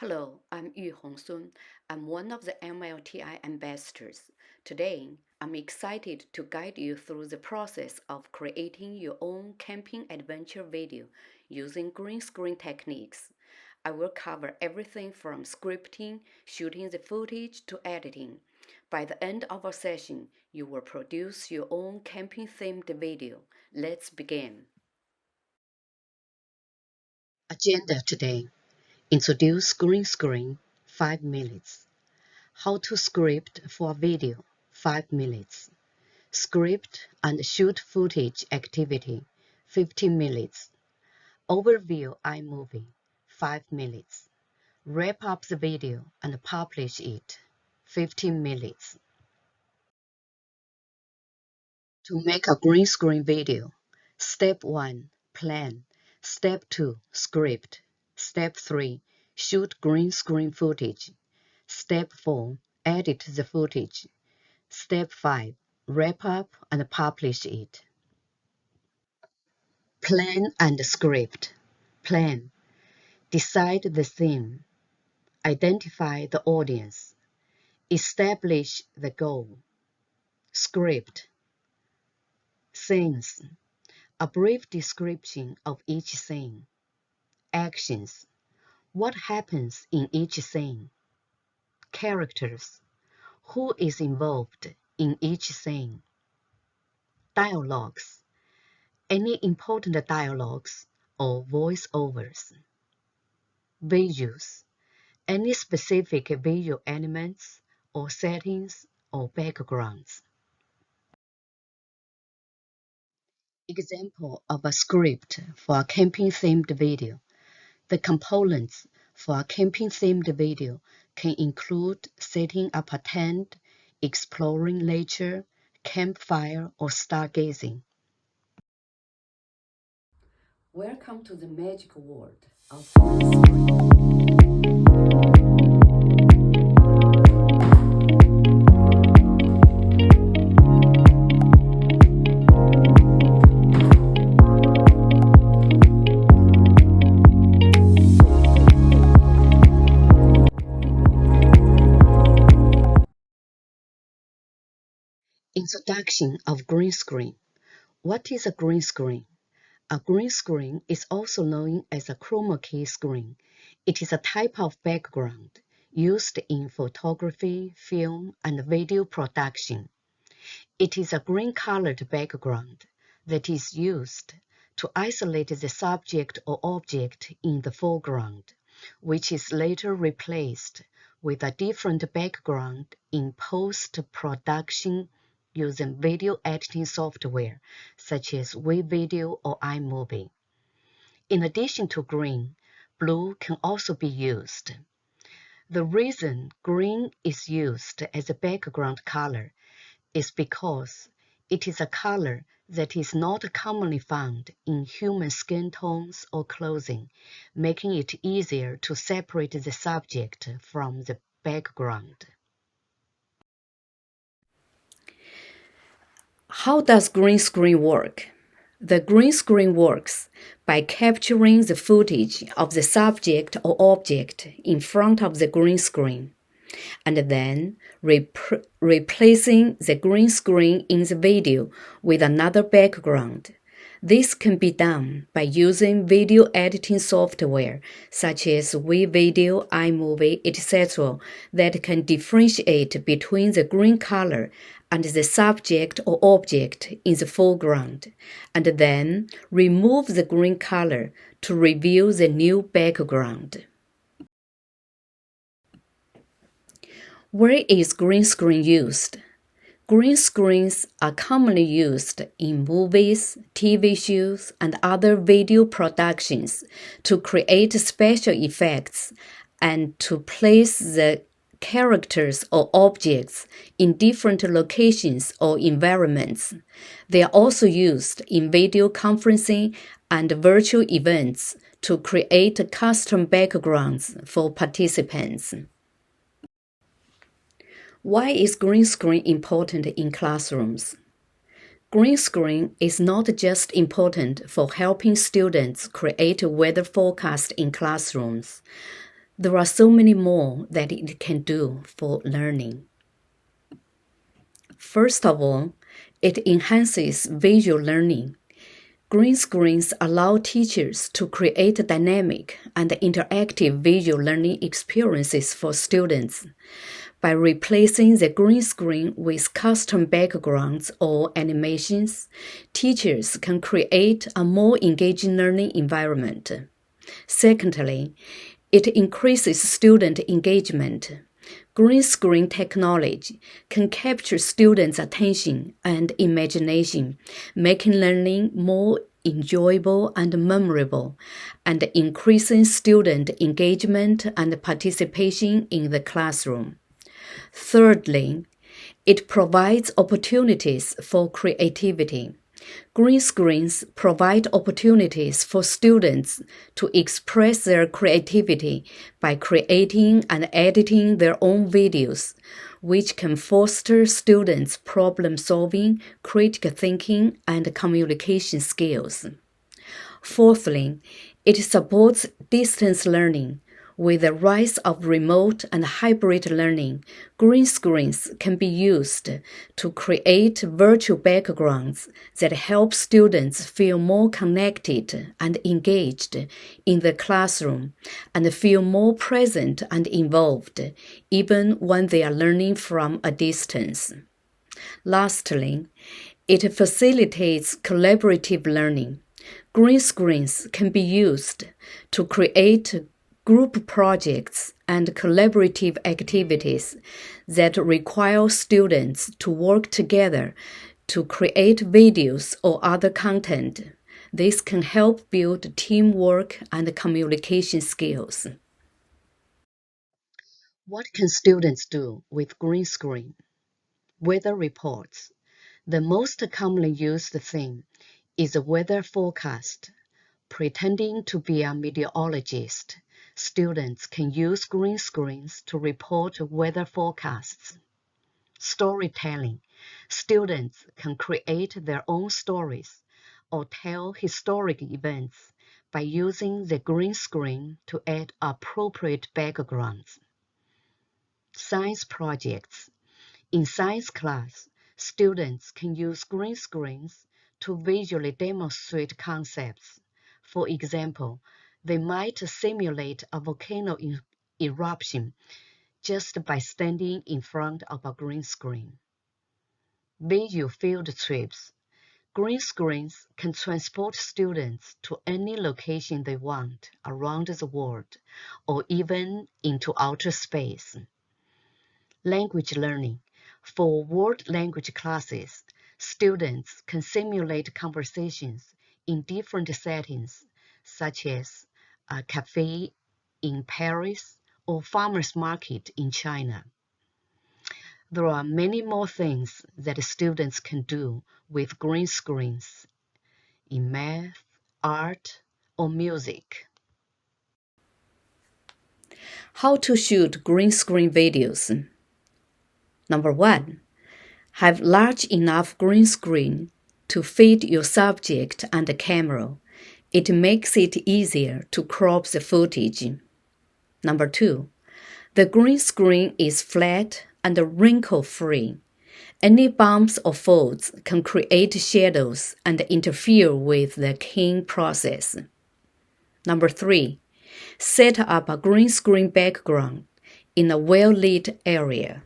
Hello, I'm Yu Hongsun. I'm one of the MLTI ambassadors. Today, I'm excited to guide you through the process of creating your own camping adventure video using green screen techniques. I will cover everything from scripting, shooting the footage, to editing. By the end of our session, you will produce your own camping themed video. Let's begin. Agenda today. Introduce green screen, 5 minutes. How to script for a video, 5 minutes. Script and shoot footage activity, 15 minutes. Overview iMovie, 5 minutes. Wrap up the video and publish it, 15 minutes. To make a green screen video, Step 1, plan. Step 2, script. Step 3, shoot green screen footage. Step 4, edit the footage. Step 5, wrap up and publish it. Plan and script. Plan. Decide the theme. Identify the audience. Establish the goal. Script. Scenes. A brief description of each scene. Actions. What happens in each scene? Characters. Who is involved in each scene? Dialogues. Any important dialogues or voiceovers. Visuals. Any specific visual elements or settings or backgrounds. Example of a script for a camping-themed video. The components for a camping-themed video can include setting up a tent, exploring nature, campfire, or stargazing. Welcome to the magic world of green screen. Introduction of green screen. What is a green screen? A green screen is also known as a chroma key screen. It is a type of background used in photography, film, and video production. It is a green-colored background that is used to isolate the subject or object in the foreground, which is later replaced with a different background in post-production using video editing software such as WeVideo or iMovie. In addition to green, blue can also be used. The reason green is used as a background color is because it is a color that is not commonly found in human skin tones or clothing, making it easier to separate the subject from the background. How does green screen work? The green screen works by capturing the footage of the subject or object in front of the green screen, and then replacing the green screen in the video with another background. This can be done by using video editing software such as WeVideo, iMovie, etc. that can differentiate between the green color and the subject or object in the foreground, and then remove the green color to reveal the new background. Where is green screen used? Green screens are commonly used in movies, TV shows, and other video productions to create special effects and to place the characters or objects in different locations or environments. They are also used in video conferencing and virtual events to create custom backgrounds for participants. Why is green screen important in classrooms? Green screen is not just important for helping students create a weather forecast in classrooms. There are so many more that it can do for learning. First of all, it enhances visual learning. Green screens allow teachers to create dynamic and interactive visual learning experiences for students. By replacing the green screen with custom backgrounds or animations, teachers can create a more engaging learning environment. Secondly, it increases student engagement. Green screen technology can capture students' attention and imagination, making learning more enjoyable and memorable, and increasing student engagement and participation in the classroom. Thirdly, it provides opportunities for creativity. Green screens provide opportunities for students to express their creativity by creating and editing their own videos, which can foster students' problem-solving, critical thinking, and communication skills. Fourthly, it supports distance learning. With the rise of remote and hybrid learning, green screens can be used to create virtual backgrounds that help students feel more connected and engaged in the classroom and feel more present and involved, even when they are learning from a distance. Lastly, it facilitates collaborative learning. Green screens can be used to create group projects and collaborative activities that require students to work together to create videos or other content. This can help build teamwork and communication skills. What can students do with green screen? Weather reports. The most commonly used thing is a weather forecast. Pretending to be a meteorologist, students can use green screens to report weather forecasts. Storytelling. Students can create their own stories or tell historic events by using the green screen to add appropriate backgrounds. Science projects. In science class, students can use green screens to visually demonstrate concepts. For example, they might simulate a volcano eruption just by standing in front of a green screen. Visual field trips. Green screens can transport students to any location they want around the world or even into outer space. Language learning. For world language classes, students can simulate conversations in different settings, such as a cafe in Paris or farmer's market in China. There are many more things that students can do with green screens in math, art, or music. How to shoot green screen videos. Number 1. Have large enough green screen to fit your subject and the camera. It makes it easier to crop the footage. Number 2. The green screen is flat and wrinkle-free. Any bumps or folds can create shadows and interfere with the keying process. Number 3. Set up a green screen background in a well-lit area.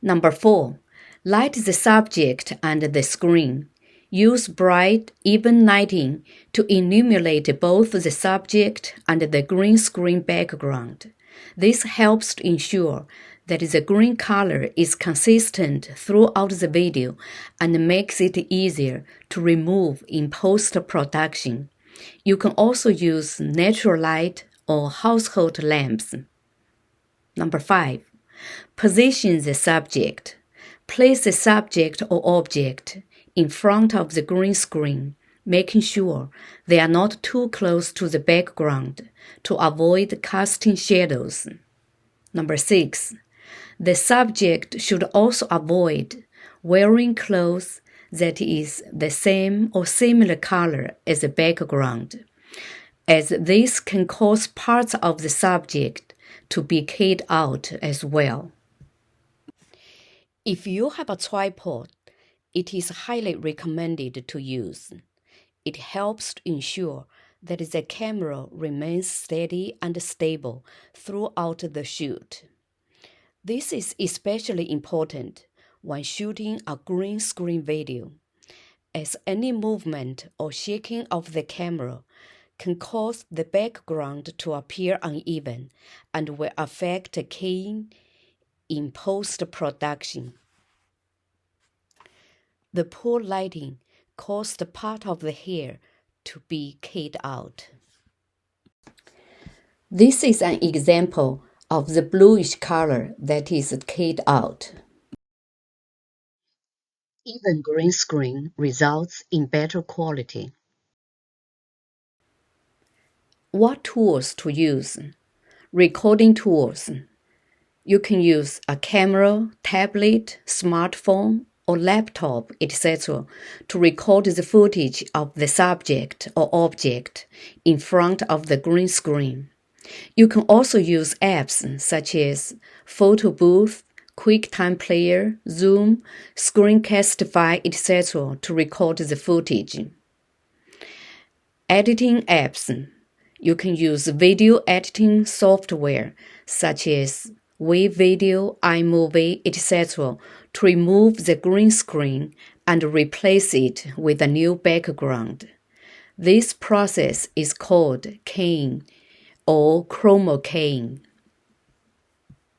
Number 4. Light the subject and the screen. Use bright, even lighting to illuminate both the subject and the green screen background. This helps to ensure that the green color is consistent throughout the video and makes it easier to remove in post-production. You can also use natural light or household lamps. Number 5. Position the subject. Place the subject or object in front of the green screen, making sure they are not too close to the background to avoid casting shadows. Number 6. The subject should also avoid wearing clothes that is the same or similar color as the background. as this can cause parts of the subject to be keyed out as well. If you have a tripod, it is highly recommended to use. It helps to ensure that the camera remains steady and stable throughout the shoot. This is especially important when shooting a green screen video, as any movement or shaking of the camera can cause the background to appear uneven and will affect keying in post-production. The poor lighting caused part of the hair to be keyed out. This is an example of the bluish color that is keyed out. Even green screen results in better quality. What tools to use? Recording tools. You can use a camera, tablet, smartphone, or laptop, etc. to record the footage of the subject or object in front of the green screen. You can also use apps such as Photo Booth, QuickTime Player, Zoom, Screencastify, etc. to record the footage. Editing apps. You can use video editing software such as WeVideo, iMovie, etc. to remove the green screen and replace it with a new background. This process is called keying or chroma keying.